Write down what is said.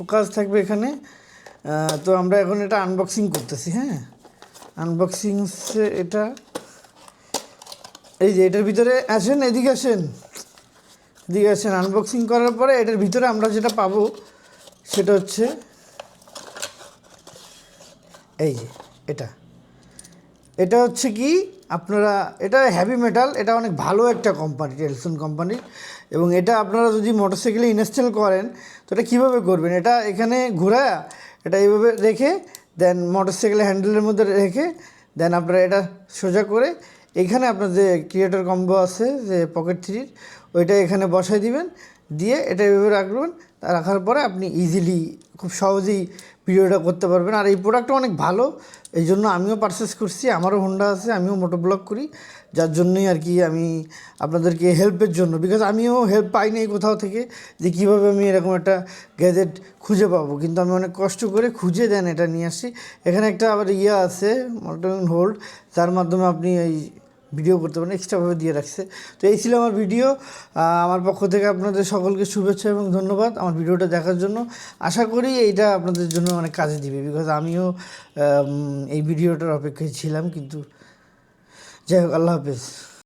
Focus থাকবে এখানে। তো আমরা এখন এটা আনবক্সিং করতেছি। হ্যাঁ, আনবক্সিং হচ্ছে এটা। এই যে এটার ভিতরে আসেন, এদিকে আসেন, এদিকে আসেন। আনবক্সিং করার পরে এটার ভিতরে আমরা যেটা পাবো সেটা হচ্ছে এই যে এটা। এটা হচ্ছে কি আপনারা, এটা হেভি মেটাল, এটা অনেক ভালো একটা কোম্পানি, টেলসন কোম্পানির। এবং এটা আপনারা যদি মোটরসাইকেলে ইনস্টল করেন তো এটা কীভাবে করবেন, এটা এখানে ঘোরায় এটা এইভাবে রেখে দেন মোটরসাইকেলের হ্যান্ডেলের মধ্যে রেখে দেন আপনারা এটা সোজা করে এখানে আপনার যে ক্রিয়েটর কম্বো আছে যে পকেট থ্রির, ওইটা এখানে বসাই দিবেন, দিয়ে এটা এইভাবে রাখবেন। রাখার পরে আপনি ইজিলি খুব সহজেই ভিডিওটা করতে পারবেন। আর এই প্রোডাক্টটা অনেক ভালো, এই জন্য আমিও পারচেস করছি। আমারও হোন্ডা আছে, আমিও মোটো ব্লগ করি, যার জন্যই আর কি আমি আপনাদেরকে হেল্পের জন্য, বিকজ আমিও হেল্প পাই নাই কোথাও থেকে যে কীভাবে আমি এরকম একটা গ্যাজেট খুঁজে পাবো, কিন্তু আমি অনেক কষ্ট করে খুঁজে দেন এটা নিয়ে আসি। এখানে একটা আবার আছে মোটরসাইকেল হোল্ড, যার মাধ্যমে আপনি এই ভিডিও করতে পারেন, এক্সট্রাভাবে দিয়ে রাখছে। তো এই ছিল আমার ভিডিও। আমার পক্ষ থেকে আপনাদের সকলকে শুভেচ্ছা এবং ধন্যবাদ আমার ভিডিওটা দেখার জন্য। আশা করি এইটা আপনাদের জন্য অনেক কাজে দিবে, বিকজ আমিও এই ভিডিওটার অপেক্ষায় ছিলাম। কিন্তু যাই হোক, আল্লাহ হাফেজ।